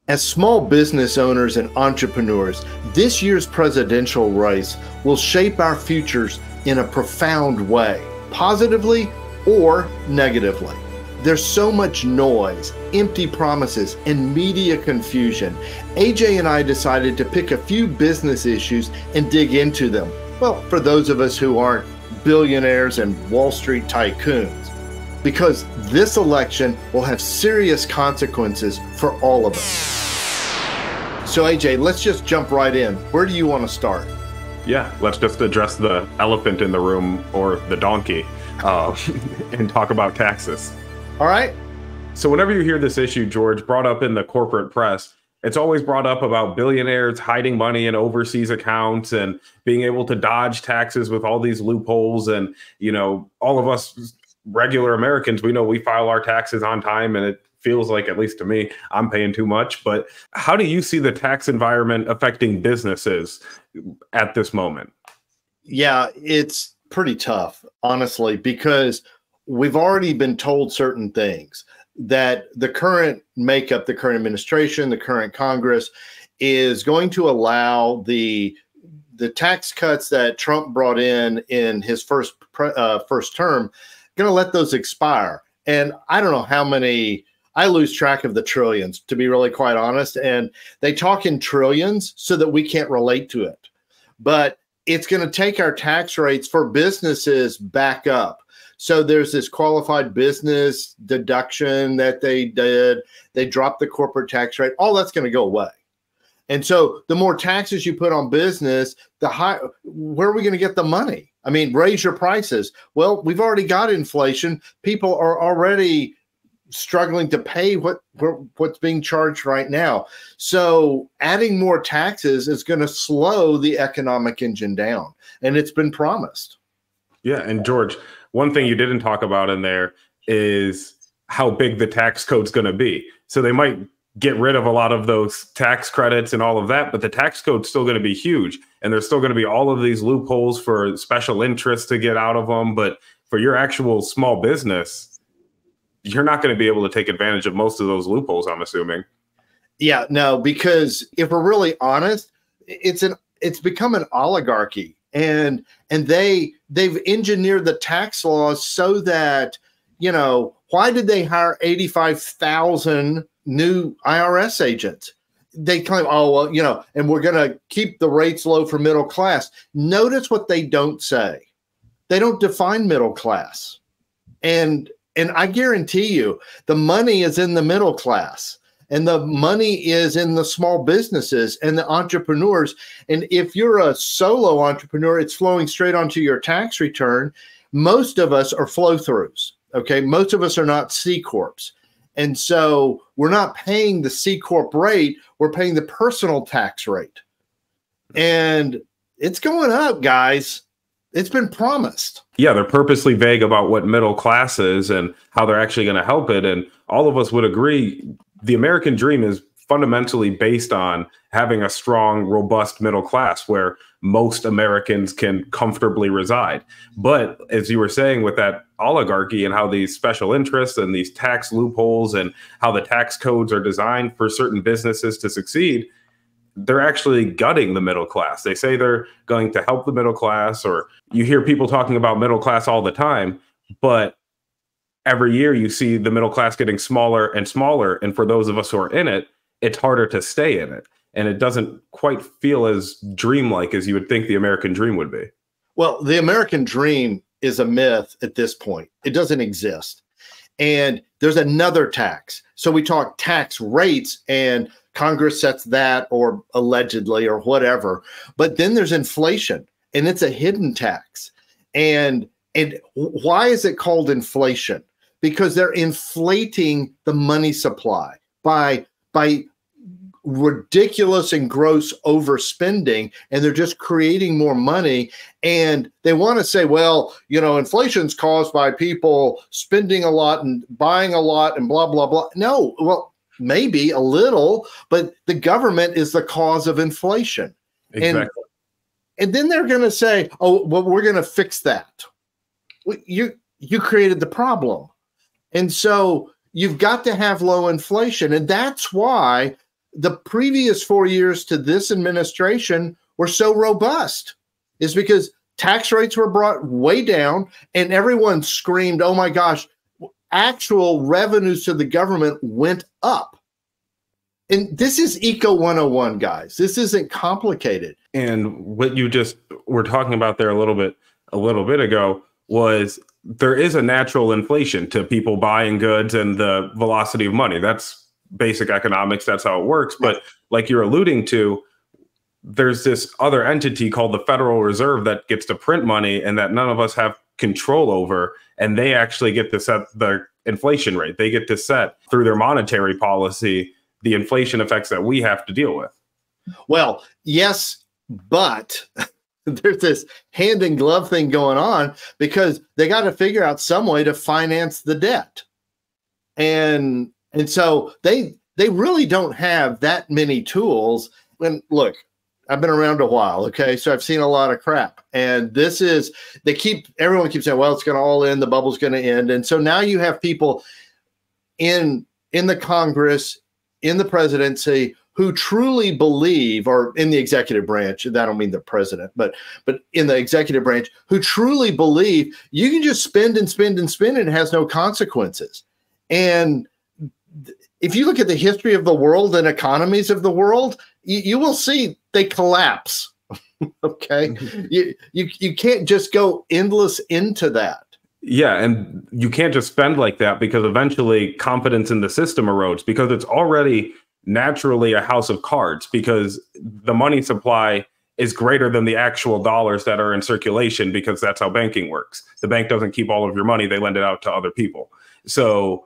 As small business owners and entrepreneurs, this year's presidential race will shape our futures in a profound way, positively or negatively. There's so much noise, empty promises, and media confusion. AJ and I decided to pick a few business issues and dig into them. Well, for those of us who aren't billionaires and Wall Street tycoons, because this election will have serious consequences for all of us. So AJ, let's just jump right in. Where do you want to start? Yeah, let's just address the elephant in the room, or the donkey, and talk about taxes. All right. So whenever you hear this issue, George, brought up in the corporate press, it's always brought up about billionaires hiding money in overseas accounts and being able to dodge taxes with all these loopholes. And, you know, all of us regular Americans, we know we file our taxes on time, and it feels like, at least to me, I'm paying too much. But how do you see the tax environment affecting businesses at this moment? Yeah, it's pretty tough, honestly, because we've already been told certain things, that the current makeup, the current administration, the current Congress is going to allow the tax cuts that Trump brought in his first term, going to let those expire. And I don't know how many. I lose track of the trillions, to be really quite honest. And they talk in trillions so that we can't relate to it. But it's going to take our tax rates for businesses back up. So there's this qualified business deduction that they did. They dropped the corporate tax rate. All that's going to go away. And so the more taxes you put on business, the higher, where are we going to get the money? I mean, raise your prices. Well, we've already got inflation. People are already struggling to pay what's being charged right now. So adding more taxes is going to slow the economic engine down, and it's been promised. Yeah, and George, one thing you didn't talk about in there is how big the tax code's going to be. So they might get rid of a lot of those tax credits and all of that, but the tax code's still going to be huge, and there's still going to be all of these loopholes for special interests to get out of them. But for your actual small business, you're not going to be able to take advantage of most of those loopholes, I'm assuming. Yeah, no, because if we're really honest, it's become an oligarchy, and they've engineered the tax laws so that, you know, why did they hire 85,000 new IRS agents? They claim, oh, well, you know, and we're going to keep the rates low for middle class. Notice what they don't say. They don't define middle class. And I guarantee you the money is in the middle class, and the money is in the small businesses and the entrepreneurs. And if you're a solo entrepreneur, it's flowing straight onto your tax return. Most of us are flow throughs. Okay. Most of us are not C Corps. And so we're not paying the C Corp rate. We're paying the personal tax rate. And it's going up, guys. It's been promised. Yeah, they're purposely vague about what middle class is and how they're actually going to help it. And all of us would agree the American dream is fundamentally based on having a strong, robust middle class where most Americans can comfortably reside. But as you were saying, with that oligarchy and how these special interests and these tax loopholes and how the tax codes are designed for certain businesses to succeed, they're actually gutting the middle class. They say they're going to help the middle class, or you hear people talking about middle class all the time, but every year you see the middle class getting smaller and smaller. And for those of us who are in it, it's harder to stay in it. And it doesn't quite feel as dreamlike as you would think the American dream would be. Well, the American dream is a myth at this point. It doesn't exist. And there's another tax. So we talk tax rates, and Congress sets that, or allegedly, or whatever. But then there's inflation, and it's a hidden tax. And why is it called inflation? Because they're inflating the money supply by ridiculous and gross overspending, and they're just creating more money. And they want to say, well, you know, inflation's caused by people spending a lot and buying a lot and blah, blah, blah. No, well, maybe a little, but the government is the cause of inflation. Exactly. And then they're going to say, oh, well, we're going to fix that. Well, you created the problem. And so you've got to have low inflation. And that's why the previous 4 years to this administration were so robust is because tax rates were brought way down and everyone screamed, oh my gosh, actual revenues to the government went up. And this is Eco 101, guys. This isn't complicated. And what you just were talking about there a little bit ago was there is a natural inflation to people buying goods and the velocity of money. That's basic economics. That's how it works. But like you're alluding to, there's this other entity called the Federal Reserve that gets to print money and that none of us have control over. And they actually get to set the inflation rate. They get to set through their monetary policy the inflation effects that we have to deal with. Well, yes, but there's this hand in glove thing going on because they got to figure out some way to finance the debt. And so they really don't have that many tools. And look, I've been around a while, okay? So I've seen a lot of crap. And this is, everyone keeps saying, well, it's going to all end, the bubble's going to end. And so now you have people in the Congress, in the presidency, who truly believe, or in the executive branch, I don't mean the president, but in the executive branch, who truly believe you can just spend and spend and spend and it has no consequences. And if you look at the history of the world and economies of the world, you will see they collapse. Okay. You can't just go endless into that. Yeah, and you can't just spend like that because eventually confidence in the system erodes because it's already naturally a house of cards because the money supply is greater than the actual dollars that are in circulation because that's how banking works. The bank doesn't keep all of your money, they lend it out to other people. So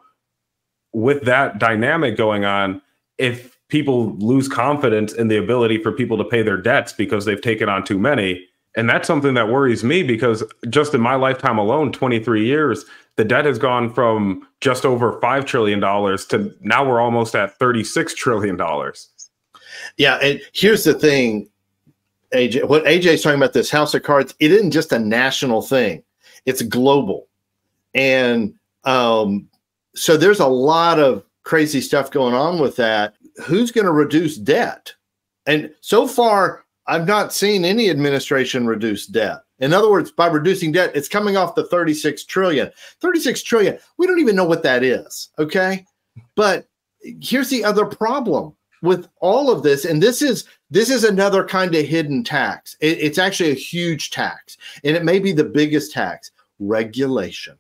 with that dynamic going on, if people lose confidence in the ability for people to pay their debts because they've taken on too many, and that's something that worries me because just in my lifetime alone, 23 years, the debt has gone from just over $5 trillion to now we're almost at $36 trillion. Yeah. And here's the thing, AJ, what AJ is talking about, this house of cards, it isn't just a national thing. It's global. And so there's a lot of crazy stuff going on with that. Who's going to reduce debt? And so far, I've not seen any administration reduce debt. In other words, by reducing debt, it's coming off the 36 trillion. 36 trillion, we don't even know what that is, okay? But here's the other problem with all of this, and this is another kind of hidden tax. It's actually a huge tax, and it may be the biggest tax, regulation.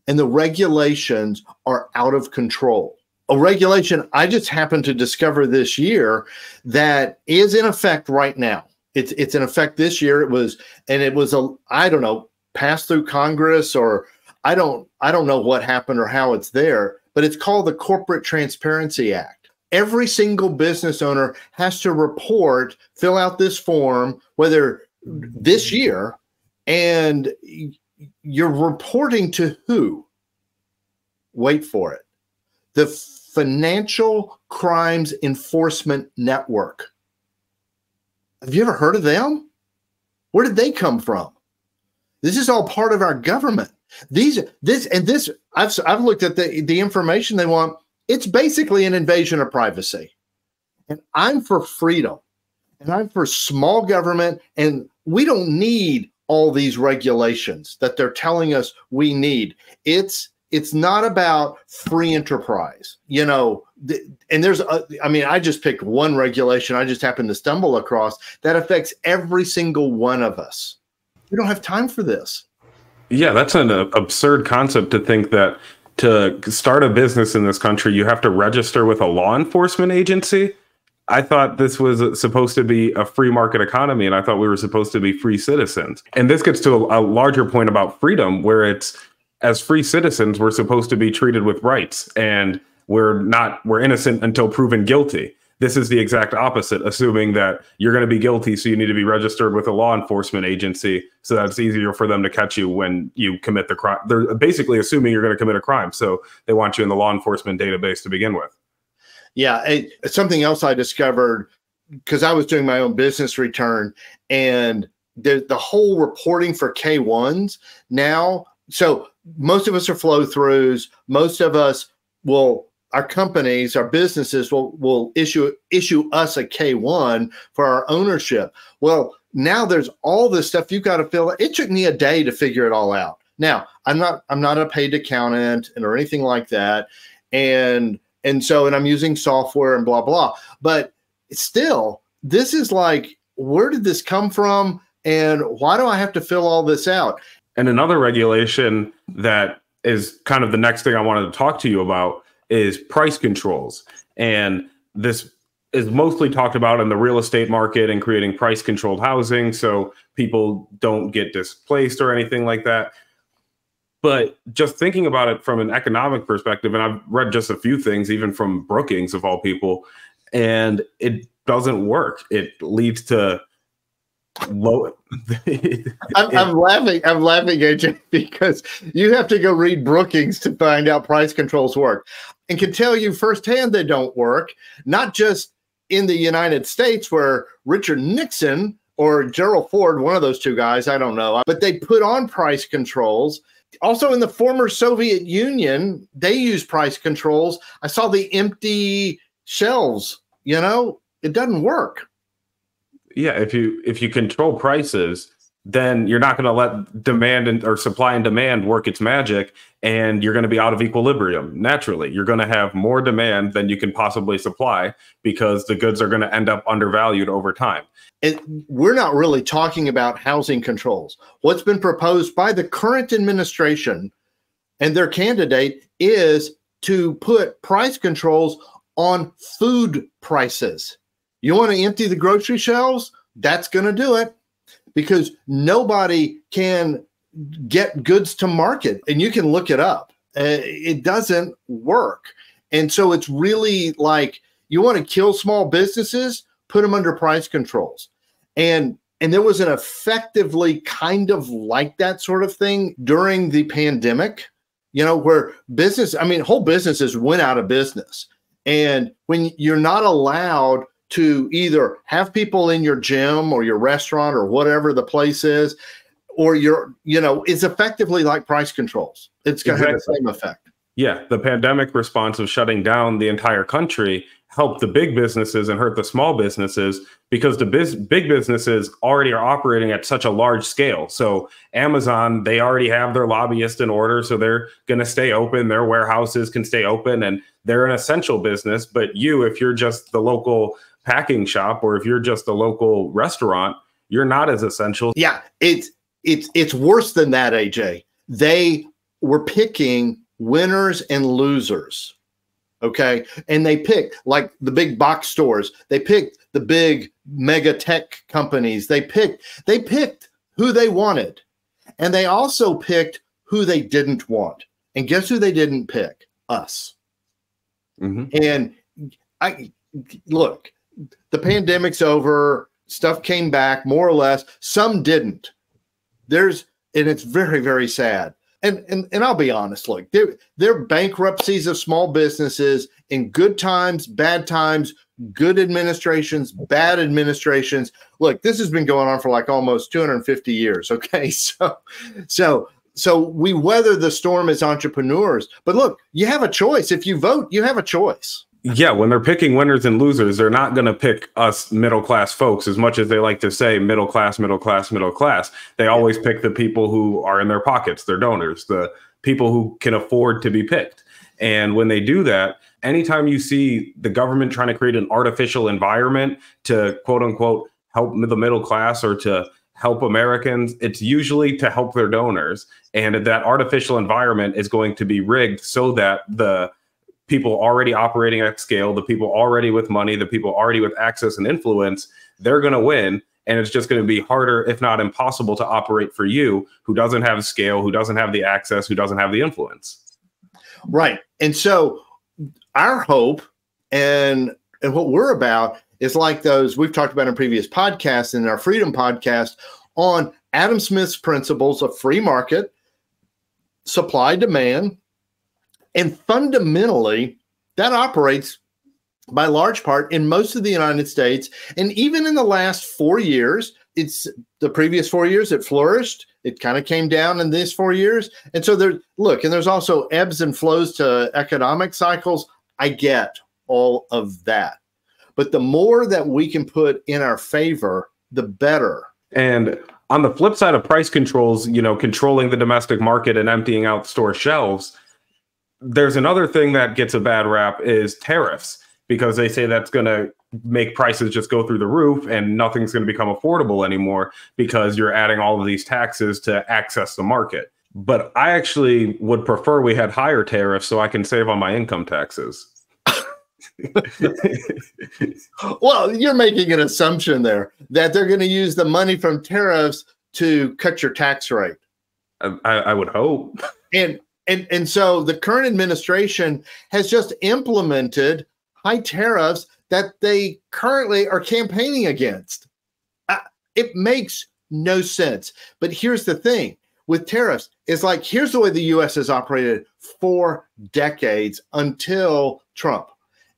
And the regulations are out of control. A regulation I just happened to discover this year that is in effect right now. It's in effect this year. It was I don't know, passed through Congress, or I don't know what happened or how it's there, but it's called the Corporate Transparency Act. Every single business owner has to report, fill out this form, whether this year, and you're reporting to who? Wait for it. The Financial Crimes Enforcement Network. Have you ever heard of them? Where did they come from? This is all part of our government. I've looked at the information they want. It's basically an invasion of privacy. And I'm for freedom. And I'm for small government. And we don't need all these regulations that they're telling us we need. It's not about free enterprise, you know, and I just picked one regulation I just happened to stumble across that affects every single one of us. We don't have time for this. Yeah, that's an absurd concept to think that to start a business in this country, you have to register with a law enforcement agency. I thought this was supposed to be a free market economy, and I thought we were supposed to be free citizens. And this gets to a larger point about freedom, where it's, as free citizens, we're supposed to be treated with rights, and we're innocent until proven guilty. This is the exact opposite, assuming that you're going to be guilty, so you need to be registered with a law enforcement agency so that it's easier for them to catch you when you commit the crime. They're basically assuming you're going to commit a crime, so they want you in the law enforcement database to begin with. Yeah, something else I discovered, because I was doing my own business return, and the whole reporting for K-1s now, so most of us are flow-throughs. Most of us will our companies, our businesses will issue us a K-1 for our ownership. Well, now there's all this stuff you've got to fill out. It took me a day to figure it all out. Now, I'm not a paid accountant or anything like that. And I'm using software and blah, blah. But still, this is like, where did this come from? And why do I have to fill all this out? And another regulation that is kind of the next thing I wanted to talk to you about is price controls. And this is mostly talked about in the real estate market and creating price controlled housing so people don't get displaced or anything like that. But just thinking about it from an economic perspective, and I've read just a few things, even from Brookings of all people, and it doesn't work. It leads to low. I'm laughing, AJ, because you have to go read Brookings to find out price controls work, and can tell you firsthand they don't work. Not just in the United States, where Richard Nixon or Gerald Ford, one of those two guys, I don't know, but they put on price controls. Also in the former Soviet Union, they use price controls. I saw the empty shelves. It doesn't work. Yeah, if you control prices, then you're not going to let demand or supply and demand work its magic, and you're going to be out of equilibrium. Naturally, you're going to have more demand than you can possibly supply because the goods are going to end up undervalued over time. And we're not really talking about housing controls. What's been proposed by the current administration and their candidate is to put price controls on food prices. You want to empty the grocery shelves? That's going to do it, because nobody can get goods to market, and you can look it up. It doesn't work. And so it's really like, you want to kill small businesses, put them under price controls. And there was an effectively kind of like that sort of thing during the pandemic, where whole businesses went out of business. And when you're not allowed to either have people in your gym or your restaurant or whatever the place is, or it's effectively like price controls. It's going to have the same effect. Yeah, the pandemic response of shutting down the entire country helped the big businesses and hurt the small businesses, because the big businesses already are operating at such a large scale. So Amazon, they already have their lobbyists in order, so they're going to stay open. Their warehouses can stay open, and they're an essential business. But if you're just the local packing shop, or if you're just a local restaurant, you're not as essential. Yeah, it's worse than that, AJ. They were picking winners and losers. Okay. And they picked like the big box stores. They picked the big mega tech companies. They picked who they wanted. And they also picked who they didn't want. And guess who they didn't pick? Us. Mm-hmm. And look, the pandemic's over. Stuff came back more or less. Some didn't. And it's very, very sad. And I'll be honest, look, there are bankruptcies of small businesses in good times, bad times, good administrations, bad administrations. Look, this has been going on for like almost 250 years. Okay. So we weather the storm as entrepreneurs, but look, you have a choice. If you vote, you have a choice. Yeah, when they're picking winners and losers, they're not going to pick us middle-class folks, as much as they like to say middle class, middle class, middle class. They always pick the people who are in their pockets, their donors, the people who can afford to be picked. And when they do that, anytime you see the government trying to create an artificial environment to, quote unquote, help the middle class or to help Americans, it's usually to help their donors. And that artificial environment is going to be rigged so that the people already operating at scale, the people already with money, the people already with access and influence, they're going to win. And it's just going to be harder, if not impossible, to operate for you, who doesn't have scale, who doesn't have the access, who doesn't have the influence. Right. And so our hope and what we're about is like those we've talked about in previous podcasts, in our Freedom podcast, on Adam Smith's principles of free market, supply, demand. And fundamentally, that operates by large part in most of the United States. And even in the last 4 years, it's the previous 4 years, it flourished. It kind of came down in these 4 years. And so there's also ebbs and flows to economic cycles. I get all of that. But the more that we can put in our favor, the better. And on the flip side of price controls, controlling the domestic market and emptying out store shelves, there's another thing that gets a bad rap is tariffs, because they say that's going to make prices just go through the roof and nothing's going to become affordable anymore because you're adding all of these taxes to access the market. But I actually would prefer we had higher tariffs so I can save on my income taxes. Well, you're making an assumption there that they're going to use the money from tariffs to cut your tax rate. I would hope. And so the current administration has just implemented high tariffs that they currently are campaigning against. It makes no sense. But here's the thing with tariffs, is like, here's the way the U.S. has operated for decades until Trump.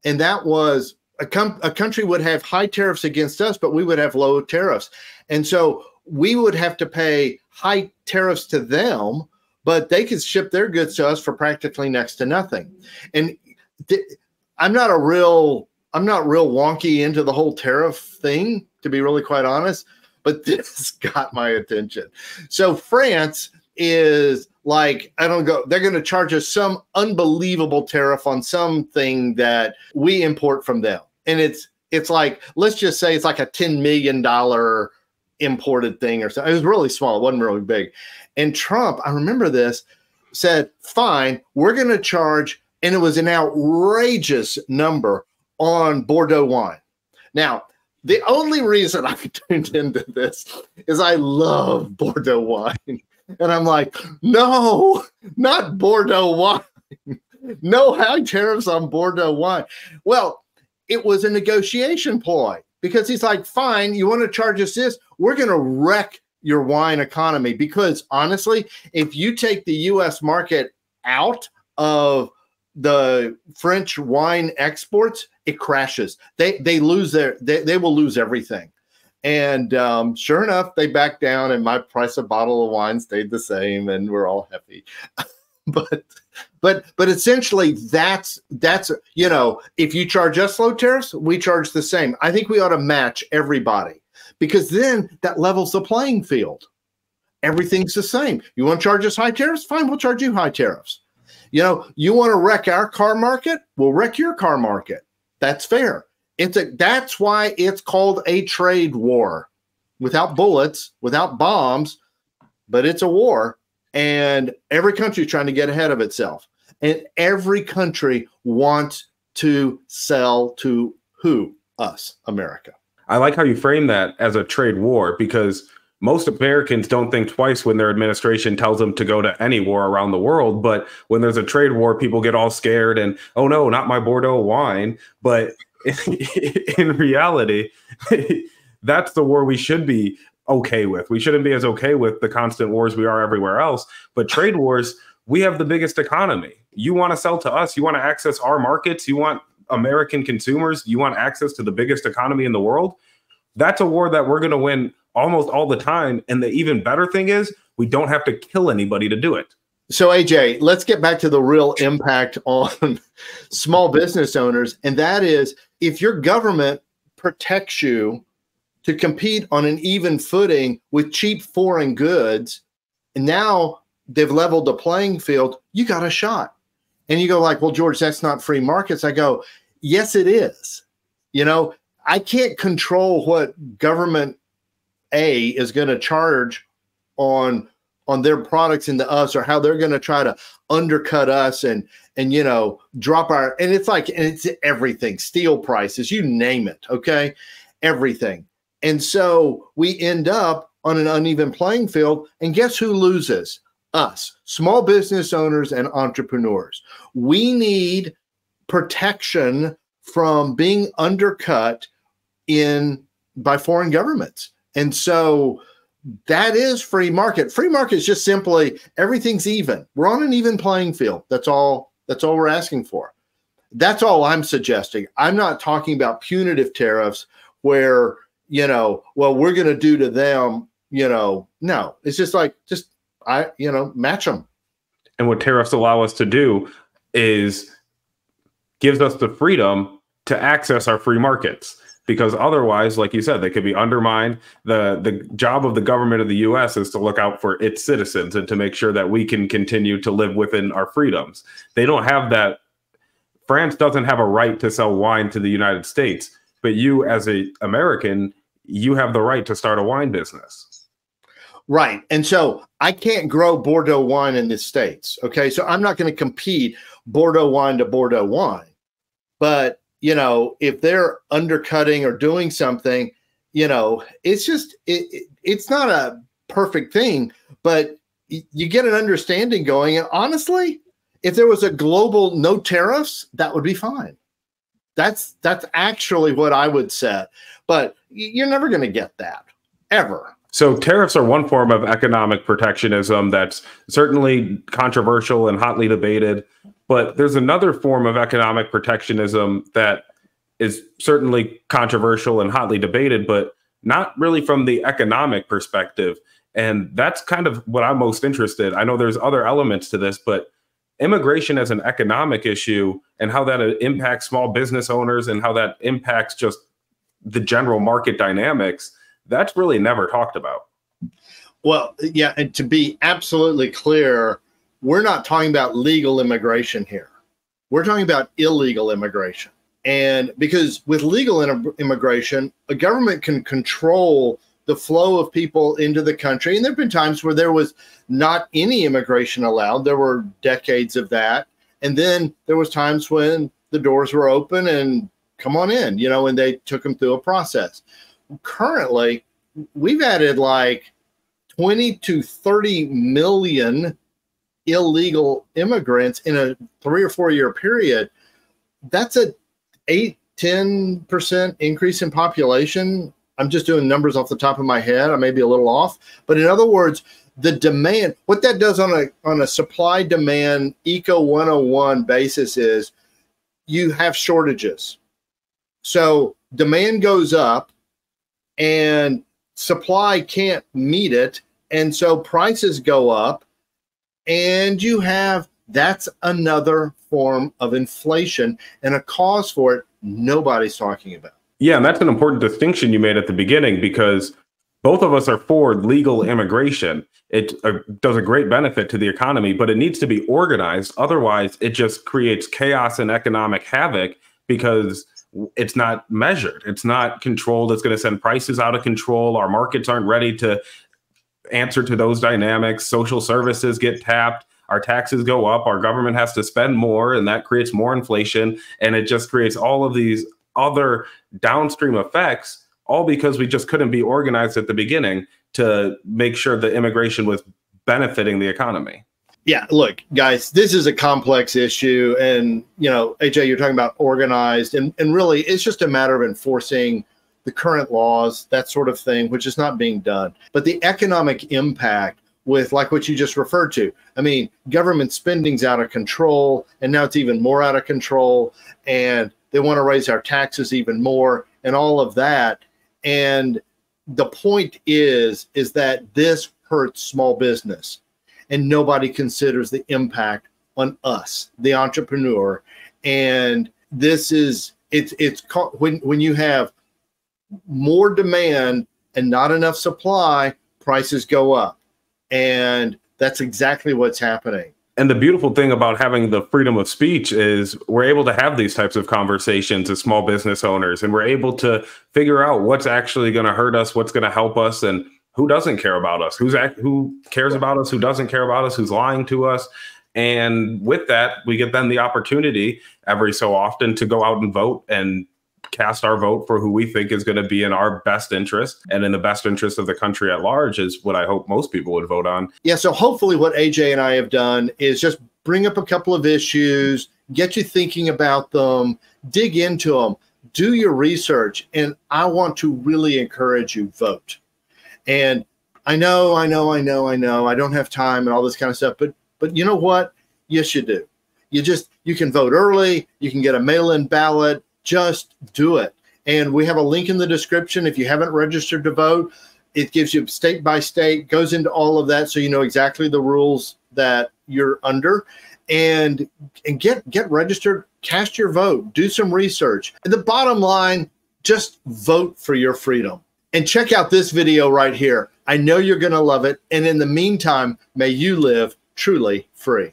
And that was a country would have high tariffs against us, but we would have low tariffs. And so we would have to pay high tariffs to them, but they could ship their goods to us for practically next to nothing. And I'm not real wonky into the whole tariff thing, to be really quite honest, but this got my attention. So France is like, they're going to charge us some unbelievable tariff on something that we import from them. And it's like, let's just say it's like a $10 million imported thing or something. It was really small. It wasn't really big. And Trump, I remember this, said, fine, we're going to charge, and it was an outrageous number on Bordeaux wine. Now, the only reason I tuned into this is I love Bordeaux wine. And I'm like, no, not Bordeaux wine. No high tariffs on Bordeaux wine. Well, it was a negotiation ploy because he's like, fine, you want to charge us this? We're going to wreck your wine economy, because honestly, if you take the U.S. market out of the French wine exports, it crashes. They lose they will lose everything. And sure enough, they backed down, and my price of bottle of wine stayed the same, and we're all happy. but essentially, that's if you charge us low tariffs, we charge the same. I think we ought to match everybody, because then that levels the playing field. Everything's the same. You want to charge us high tariffs? Fine, we'll charge you high tariffs. You want to wreck our car market? We'll wreck your car market. That's fair. That's why it's called a trade war, without bullets, without bombs, but it's a war. And every country is trying to get ahead of itself. And every country wants to sell to who? Us, America. I like how you frame that as a trade war, because most Americans don't think twice when their administration tells them to go to any war around the world. But when there's a trade war, people get all scared and, oh no, not my Bordeaux wine. But in reality, that's the war we should be okay with. We shouldn't be as okay with the constant wars we are everywhere else. But trade wars, we have the biggest economy. You want to sell to us. You want to access our markets. You want American consumers. You want access to the biggest economy in the world. That's a war that we're going to win almost all the time. And the even better thing is we don't have to kill anybody to do it. So AJ, let's get back to the real impact on small business owners. And that is, if your government protects you to compete on an even footing with cheap foreign goods, and now they've leveled the playing field, you got a shot. And you go like, well, George, that's not free markets. I go, yes, it is. I can't control what government A is going to charge on their products into us, or how they're going to try to undercut us and drop our, and it's everything, steel prices, you name it. Okay. Everything. And so we end up on an uneven playing field, and guess who loses? Us, small business owners and entrepreneurs. We need protection from being undercut by foreign governments. And so that is free market. Free market is just simply everything's even. We're on an even playing field. That's all we're asking for. That's all I'm suggesting. I'm not talking about punitive tariffs where, we're going to do to them, no, it's just match them. And what tariffs allow us to do is gives us the freedom to access our free markets. Because otherwise, like you said, they could be undermined. The job of the government of the U.S. is to look out for its citizens and to make sure that we can continue to live within our freedoms. They don't have that. France doesn't have a right to sell wine to the United States, but you as an American, you have the right to start a wine business. Right. And so I can't grow Bordeaux wine in the States. Okay. So I'm not going to compete Bordeaux wine to Bordeaux wine. But, you know, if they're undercutting or doing something, you know, it's just, it's not a perfect thing, but you get an understanding going. And honestly, if there was a global no tariffs, that would be fine. That's actually what I would say. But you're never going to get that, ever. So tariffs are one form of economic protectionism that's certainly controversial and hotly debated. But there's another form of economic protectionism that is certainly controversial and hotly debated, but not really from the economic perspective. And that's kind of what I'm most interested. I know there's other elements to this, but immigration as an economic issue and how that impacts small business owners and how that impacts just the general market dynamics, that's really never talked about. Well, yeah, and to be absolutely clear, we're not talking about legal immigration here. We're talking about illegal immigration. And because with legal immigration, a government can control the flow of people into the country. And there have been times where there was not any immigration allowed. There were decades of that. And then there was times when the doors were open and come on in, you know, and they took them through a process. Currently, we've added like 20 to 30 million illegal immigrants in a 3 or 4 year period. That's a 8-10% increase in population. I'm just doing numbers off the top of my head. I may be a little off, but in other words, the demand, what that does on a supply demand eco 101 basis is you have shortages. So demand goes up and supply can't meet it. And so prices go up and that's another form of inflation and a cause for it nobody's talking about. Yeah, and that's an important distinction you made at the beginning, because both of us are for legal immigration. It does a great benefit to the economy, but it needs to be organized. Otherwise, it just creates chaos and economic havoc because it's not measured. It's not controlled. It's going to send prices out of control. Our markets aren't ready to answer to those dynamics. Social services get tapped. Our taxes go up. Our government has to spend more, and that creates more inflation. And it just creates all of these other downstream effects, all because we just couldn't be organized at the beginning to make sure that immigration was benefiting the economy. Yeah, look, guys, this is a complex issue. And, you know, AJ, you're talking about organized, and really it's just a matter of enforcing the current laws, that sort of thing, which is not being done. But the economic impact with, like what you just referred to, I mean, government spending's out of control, and now it's even more out of control, and they want to raise our taxes even more and all of that. And the point is that this hurts small business, and nobody considers the impact on us, the entrepreneur. And this is, it's when you have more demand and not enough supply, prices go up. And that's exactly what's happening. And the beautiful thing about having the freedom of speech is we're able to have these types of conversations as small business owners, and we're able to figure out what's actually going to hurt us, what's going to help us, and who doesn't care about us, who cares about us, who doesn't care about us, who's lying to us. And with that, we get then the opportunity every so often to go out and vote and cast our vote for who we think is going to be in our best interest and in the best interest of the country at large, is what I hope most people would vote on. Yeah, so hopefully what AJ and I have done is just bring up a couple of issues, get you thinking about them, dig into them, do your research, and I want to really encourage you, vote. And I know, I don't have time and all this kind of stuff, but you know what? Yes, you do. You can vote early, you can get a mail-in ballot. Just do it. And we have a link in the description. If you haven't registered to vote, it gives you state by state, goes into all of that, so you know exactly the rules that you're under. and get registered, cast your vote, do some research. And the bottom line, just vote for your freedom. And check out this video right here. I know you're going to love it. And in the meantime, may you live truly free.